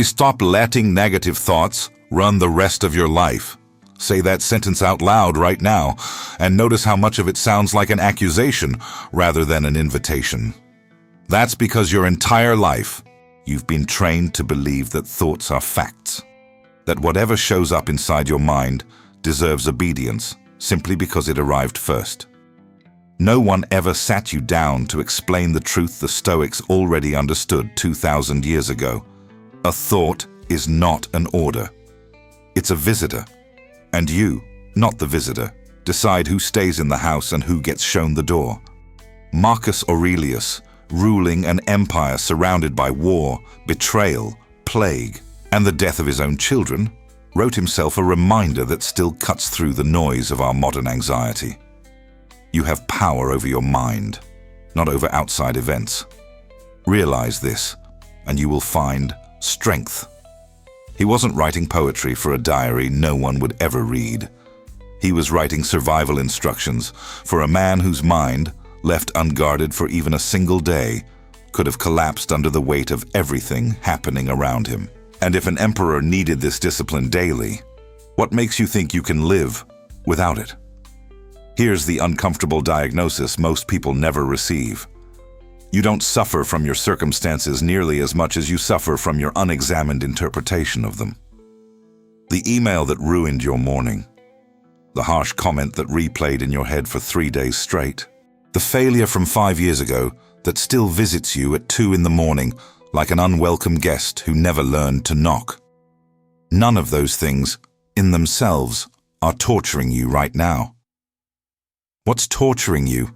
Stop letting negative thoughts run the rest of your life. Say that sentence out loud right now, and notice how much of it sounds like an accusation rather than an invitation. That's because your entire life, you've been trained to believe that thoughts are facts, that whatever shows up inside your mind deserves obedience simply because it arrived first. No one ever sat you down to explain the truth the Stoics already understood 2,000 years ago. A thought is not an order. It's a visitor. And you, not the visitor, decide who stays in the house and who gets shown the door. Marcus Aurelius, ruling an empire surrounded by war, betrayal, plague, and the death of his own children, wrote himself a reminder that still cuts through the noise of our modern anxiety. You have power over your mind, not over outside events. Realize this, and you will find strength. He wasn't writing poetry for a diary no one would ever read. He was writing survival instructions for a man whose mind, left unguarded for even a single day, could have collapsed under the weight of everything happening around him. And if an emperor needed this discipline daily, what makes you think you can live without it? Here's the uncomfortable diagnosis most people never receive. You don't suffer from your circumstances nearly as much as you suffer from your unexamined interpretation of them. The email that ruined your morning, the harsh comment that replayed in your head for 3 days straight, the failure from 5 years ago that still visits you at 2 in the morning like an unwelcome guest who never learned to knock. None of those things, in themselves, are torturing you right now. What's torturing you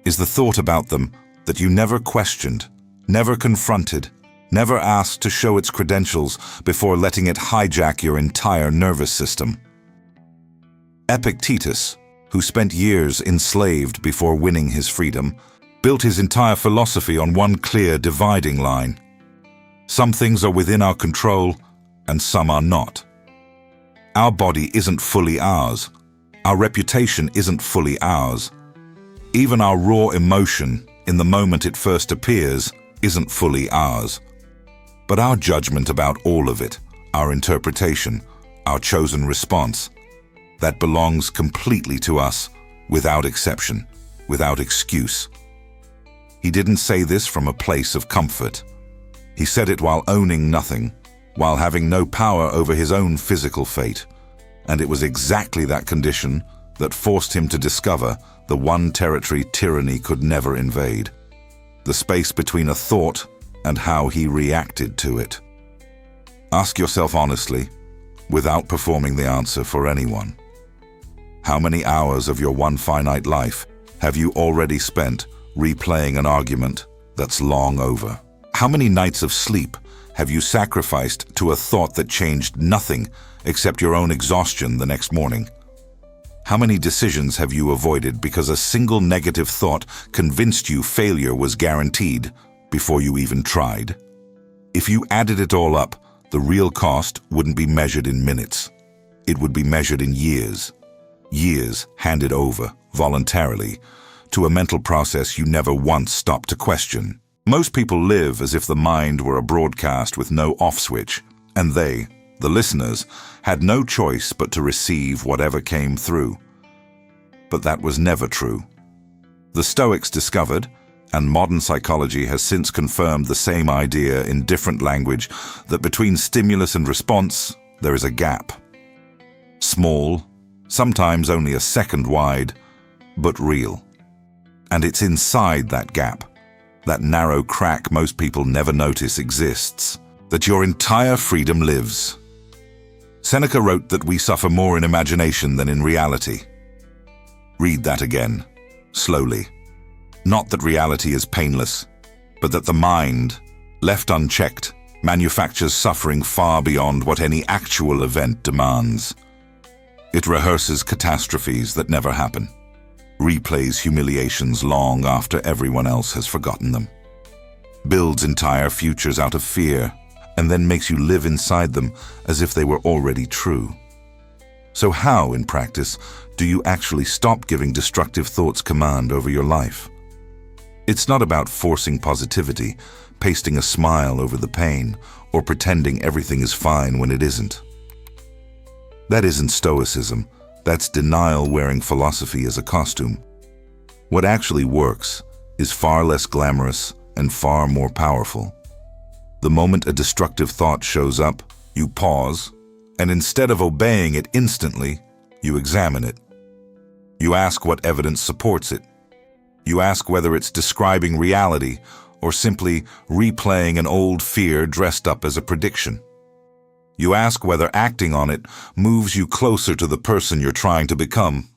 is the thought about them that you never questioned, never confronted, never asked to show its credentials before letting it hijack your entire nervous system. Epictetus, who spent years enslaved before winning his freedom, built his entire philosophy on one clear dividing line. Some things are within our control, and some are not. Our body isn't fully ours. Our reputation isn't fully ours. Even our raw emotion, in the moment it first appears, isn't fully ours. But our judgment about all of it, our interpretation, our chosen response, that belongs completely to us, without exception, without excuse. He didn't say this from a place of comfort. He said it while owning nothing, while having no power over his own physical fate. And it was exactly that condition that forced him to discover the one territory tyranny could never invade, the space between a thought and how he reacted to it. Ask yourself honestly, without performing the answer for anyone. How many hours of your one finite life have you already spent replaying an argument that's long over? How many nights of sleep have you sacrificed to a thought that changed nothing except your own exhaustion the next morning? How many decisions have you avoided because a single negative thought convinced you failure was guaranteed before you even tried? If you added it all up, the real cost wouldn't be measured in minutes. It would be measured in years. Years handed over, voluntarily, to a mental process you never once stopped to question. Most people live as if the mind were a broadcast with no off switch, and they, the listeners, had no choice but to receive whatever came through. But that was never true. The Stoics discovered, and modern psychology has since confirmed the same idea in different language, that between stimulus and response, there is a gap. Small, sometimes only a second wide, but real. And it's inside that gap, that narrow crack most people never notice exists, that your entire freedom lives. Seneca wrote that we suffer more in imagination than in reality. Read that again, slowly. Not that reality is painless, but that the mind, left unchecked, manufactures suffering far beyond what any actual event demands. It rehearses catastrophes that never happen, replays humiliations long after everyone else has forgotten them, builds entire futures out of fear, and then makes you live inside them as if they were already true. So how, in practice, do you actually stop giving destructive thoughts command over your life? It's not about forcing positivity, pasting a smile over the pain, or pretending everything is fine when it isn't. That isn't Stoicism. That's denial wearing philosophy as a costume. What actually works is far less glamorous and far more powerful. The moment a destructive thought shows up, you pause, and instead of obeying it instantly, you examine it. You ask what evidence supports it. You ask whether it's describing reality or simply replaying an old fear dressed up as a prediction. You ask whether acting on it moves you closer to the person you're trying to become,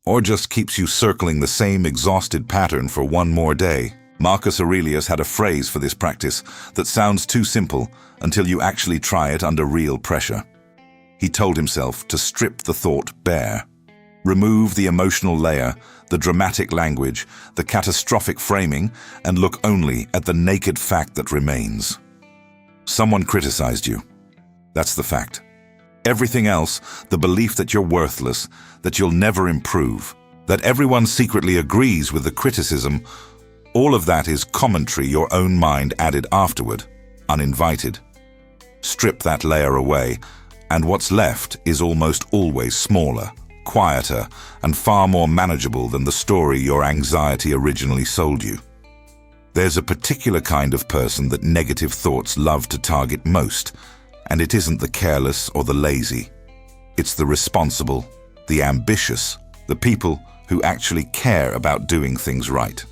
or just keeps you circling the same exhausted pattern for one more day. Marcus Aurelius had a phrase for this practice that sounds too simple until you actually try it under real pressure. He told himself to strip the thought bare. Remove the emotional layer, the dramatic language, the catastrophic framing, and look only at the naked fact that remains. Someone criticized you. That's the fact. Everything else, the belief that you're worthless, that you'll never improve, that everyone secretly agrees with the criticism, all of that is commentary your own mind added afterward, uninvited. Strip that layer away, and what's left is almost always smaller, quieter, and far more manageable than the story your anxiety originally sold you. There's a particular kind of person that negative thoughts love to target most, and it isn't the careless or the lazy. It's the responsible, the ambitious, the people who actually care about doing things right.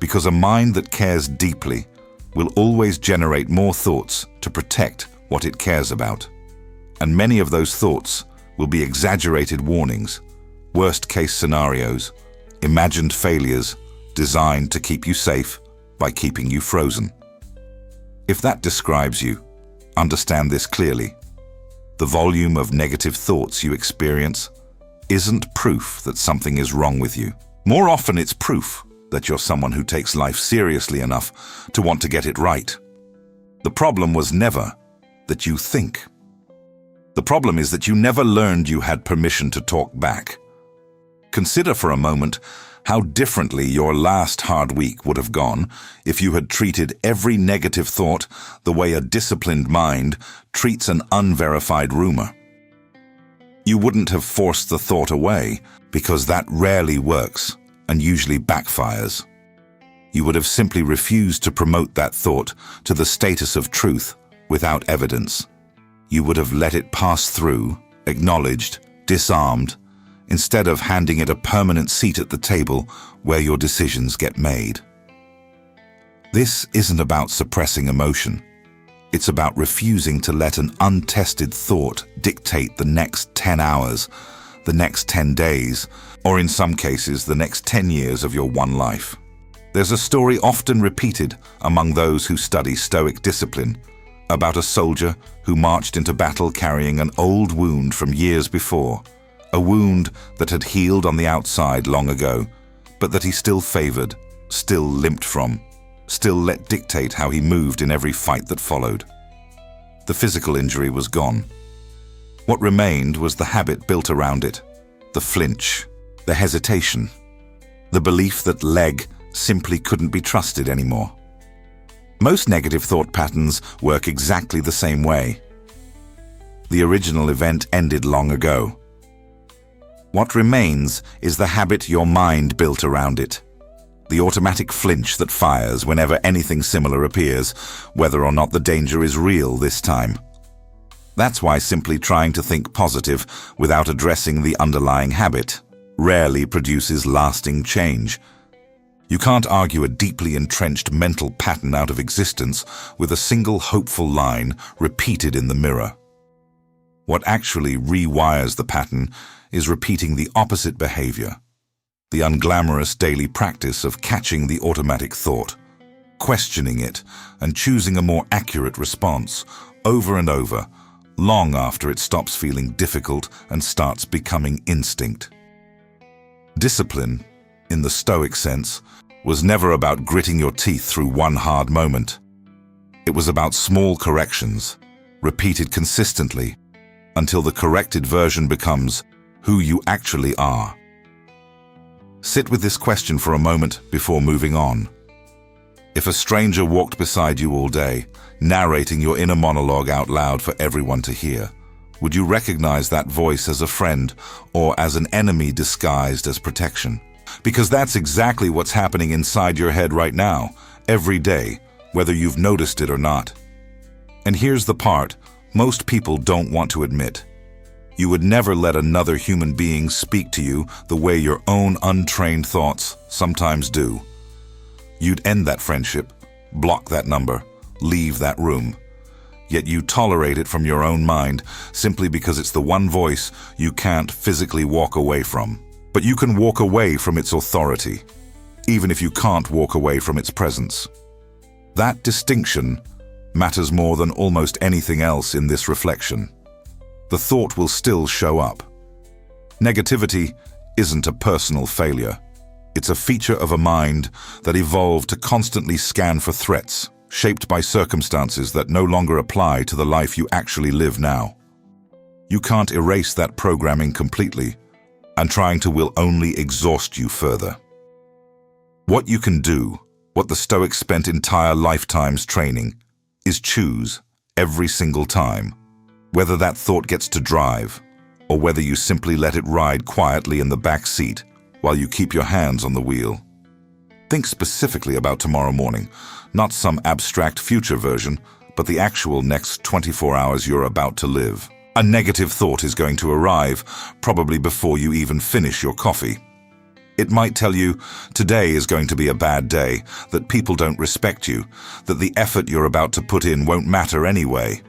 Because a mind that cares deeply will always generate more thoughts to protect what it cares about. And many of those thoughts will be exaggerated warnings, worst-case scenarios, imagined failures designed to keep you safe by keeping you frozen. If that describes you, understand this clearly. The volume of negative thoughts you experience isn't proof that something is wrong with you. More often it's proof that you're someone who takes life seriously enough to want to get it right. The problem was never that you think. The problem is that you never learned you had permission to talk back. Consider for a moment how differently your last hard week would have gone if you had treated every negative thought the way a disciplined mind treats an unverified rumor. You wouldn't have forced the thought away, because that rarely works and usually backfires. You would have simply refused to promote that thought to the status of truth without evidence. You would have let it pass through, acknowledged, disarmed, instead of handing it a permanent seat at the table where your decisions get made. This isn't about suppressing emotion. It's about refusing to let an untested thought dictate the next 10 hours, the next 10 days, or in some cases, the next 10 years of your one life. There's a story often repeated among those who study Stoic discipline about a soldier who marched into battle carrying an old wound from years before, a wound that had healed on the outside long ago, but that he still favored, still limped from, still let dictate how he moved in every fight that followed. The physical injury was gone. What remained was the habit built around it, the flinch, the hesitation, the belief that leg simply couldn't be trusted anymore. Most negative thought patterns work exactly the same way. The original event ended long ago. What remains is the habit your mind built around it, the automatic flinch that fires whenever anything similar appears, whether or not the danger is real this time. That's why simply trying to think positive without addressing the underlying habit rarely produces lasting change. You can't argue a deeply entrenched mental pattern out of existence with a single hopeful line repeated in the mirror. What actually rewires the pattern is repeating the opposite behavior, the unglamorous daily practice of catching the automatic thought, questioning it, and choosing a more accurate response over and over, long after it stops feeling difficult and starts becoming instinct. Discipline, in the Stoic sense, was never about gritting your teeth through one hard moment. It was about small corrections, repeated consistently, until the corrected version becomes who you actually are. Sit with this question for a moment before moving on. If a stranger walked beside you all day, narrating your inner monologue out loud for everyone to hear, would you recognize that voice as a friend or as an enemy disguised as protection? Because that's exactly what's happening inside your head right now, every day, whether you've noticed it or not. And here's the part most people don't want to admit. You would never let another human being speak to you the way your own untrained thoughts sometimes do. You'd end that friendship, block that number, leave that room. Yet you tolerate it from your own mind simply because it's the one voice you can't physically walk away from. But you can walk away from its authority, even if you can't walk away from its presence. That distinction matters more than almost anything else in this reflection. The thought will still show up. Negativity isn't a personal failure. It's a feature of a mind that evolved to constantly scan for threats, shaped by circumstances that no longer apply to the life you actually live now. You can't erase that programming completely, and trying to will only exhaust you further. What you can do, what the Stoics spent entire lifetimes training, is choose every single time, whether that thought gets to drive, or whether you simply let it ride quietly in the back seat while you keep your hands on the wheel. Think specifically about tomorrow morning, not some abstract future version, but the actual next 24 hours you're about to live. A negative thought is going to arrive, probably before you even finish your coffee. It might tell you, today is going to be a bad day, that people don't respect you, that the effort you're about to put in won't matter anyway.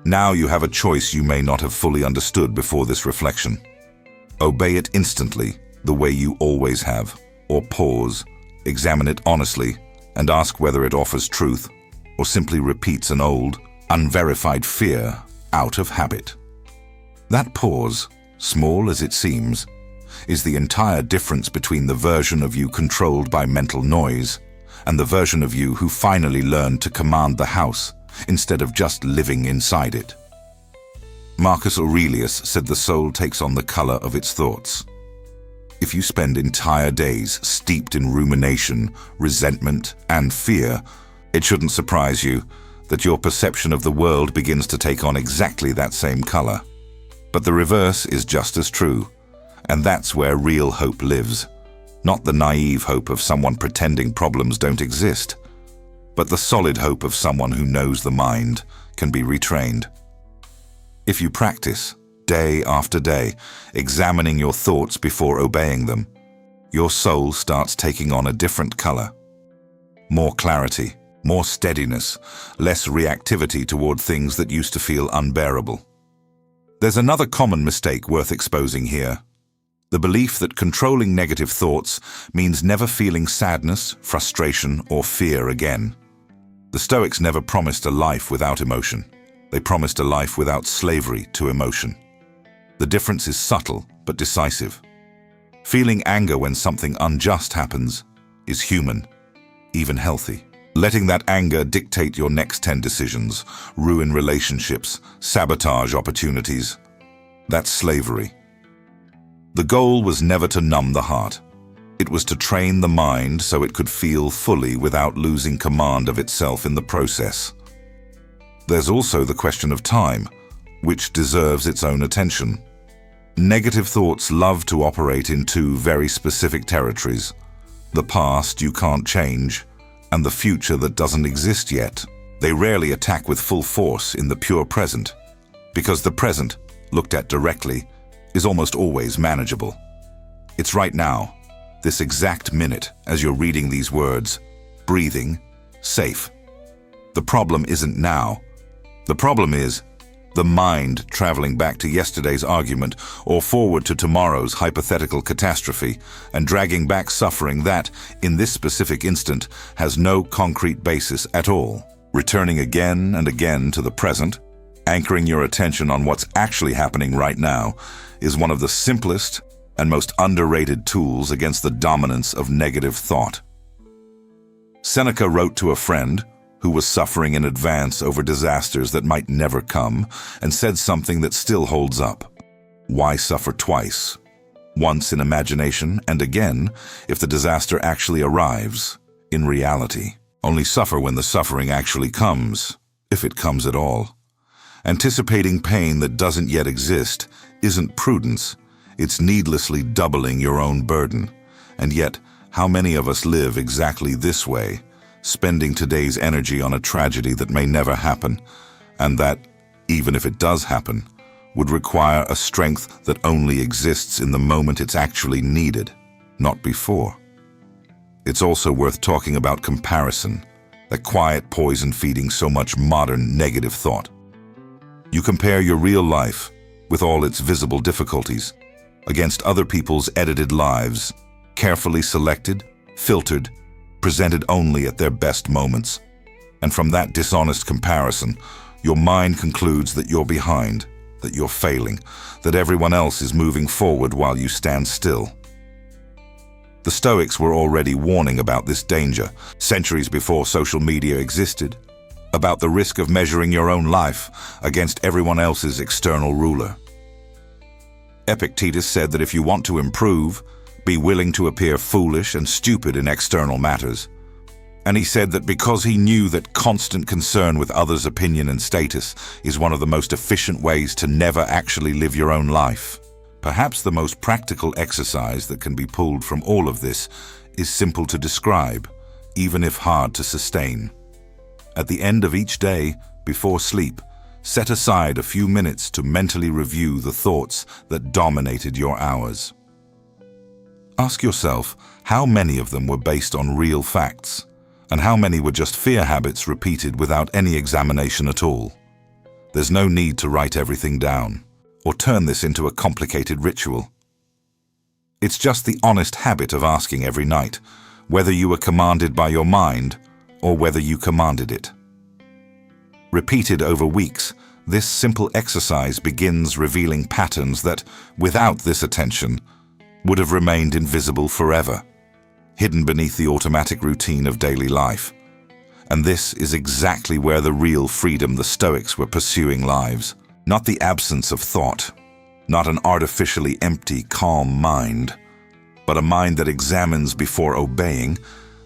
Now you have a choice you may not have fully understood before this reflection. Obey it instantly, the way you always have, or pause, examine it honestly, and ask whether it offers truth, or simply repeats an old, unverified fear out of habit. That pause, small as it seems, is the entire difference between the version of you controlled by mental noise and the version of you who finally learned to command the house instead of just living inside it. Marcus Aurelius said the soul takes on the color of its thoughts. If you spend entire days steeped in rumination, resentment, and fear, it shouldn't surprise you that your perception of the world begins to take on exactly that same color. But the reverse is just as true, and that's where real hope lives. Not the naive hope of someone pretending problems don't exist, but the solid hope of someone who knows the mind can be retrained. If you practice, day after day, examining your thoughts before obeying them, your soul starts taking on a different color. More clarity, more steadiness, less reactivity toward things that used to feel unbearable. There's another common mistake worth exposing here. The belief that controlling negative thoughts means never feeling sadness, frustration, or fear again. The Stoics never promised a life without emotion. They promised a life without slavery to emotion. The difference is subtle but decisive. Feeling anger when something unjust happens is human, even healthy. Letting that anger dictate your next 10 decisions, ruin relationships, sabotage opportunities, that's slavery. The goal was never to numb the heart. It was to train the mind so it could feel fully without losing command of itself in the process. There's also the question of time, which deserves its own attention. Negative thoughts love to operate in two very specific territories: the past you can't change, and the future that doesn't exist yet. They rarely attack with full force in the pure present, because the present, looked at directly, is almost always manageable. It's right now, this exact minute, as you're reading these words, breathing, safe. The problem isn't now. The problem is the mind traveling back to yesterday's argument or forward to tomorrow's hypothetical catastrophe and dragging back suffering that, in this specific instant, has no concrete basis at all. Returning again and again to the present, anchoring your attention on what's actually happening right now, is one of the simplest and most underrated tools against the dominance of negative thought. Seneca wrote to a friend who was suffering in advance over disasters that might never come, and said something that still holds up. Why suffer twice? once in imagination and again if the disaster actually arrives in reality. Only suffer when the suffering actually comes, if it comes at all. Anticipating pain that doesn't yet exist isn't prudence, it's needlessly doubling your own burden. And yet, how many of us live exactly this way, spending today's energy on a tragedy that may never happen, and that, even if it does happen, would require a strength that only exists in the moment it's actually needed, not before. It's also worth talking about comparison, that quiet poison feeding so much modern negative thought. You compare your real life, with all its visible difficulties, against other people's edited lives, carefully selected, filtered, presented only at their best moments. And from that dishonest comparison, your mind concludes that you're behind, that you're failing, that everyone else is moving forward while you stand still. The Stoics were already warning about this danger, centuries before social media existed, about the risk of measuring your own life against everyone else's external ruler. Epictetus said that if you want to improve, be willing to appear foolish and stupid in external matters. And he said that because he knew that constant concern with others' opinion and status is one of the most efficient ways to never actually live your own life. Perhaps the most practical exercise that can be pulled from all of this is simple to describe, even if hard to sustain. At the end of each day, before sleep, set aside a few minutes to mentally review the thoughts that dominated your hours. Ask yourself how many of them were based on real facts, and how many were just fear habits repeated without any examination at all. There's no need to write everything down, or turn this into a complicated ritual. It's just the honest habit of asking every night, whether you were commanded by your mind or whether you commanded it. Repeated over weeks, this simple exercise begins revealing patterns that, without this attention, would have remained invisible forever, hidden beneath the automatic routine of daily life. And this is exactly where the real freedom the Stoics were pursuing lies. Not the absence of thought, not an artificially empty, calm mind, but a mind that examines before obeying,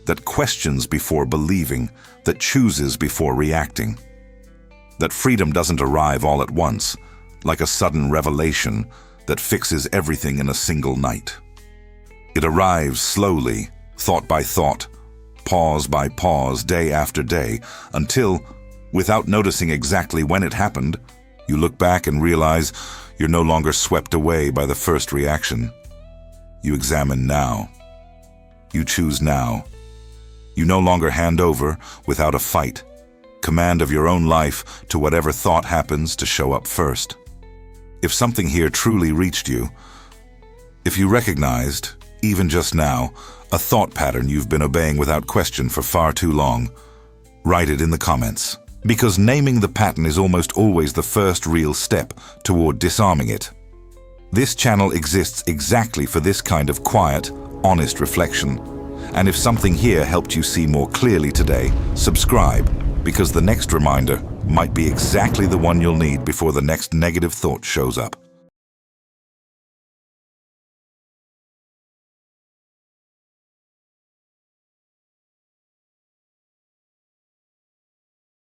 that questions before believing, that chooses before reacting. That freedom doesn't arrive all at once, like a sudden revelation that fixes everything in a single night. It arrives slowly, thought by thought, pause by pause, day after day, until, without noticing exactly when it happened, you look back and realize you're no longer swept away by the first reaction. You examine now. You choose now. You no longer hand over, without a fight, command of your own life to whatever thought happens to show up first. If something here truly reached you, if you recognized, even just now, a thought pattern you've been obeying without question for far too long, write it in the comments. Because naming the pattern is almost always the first real step toward disarming it. This channel exists exactly for this kind of quiet, honest reflection. And if something here helped you see more clearly today, subscribe, because the next reminder might be exactly the one you'll need before the next negative thought shows up.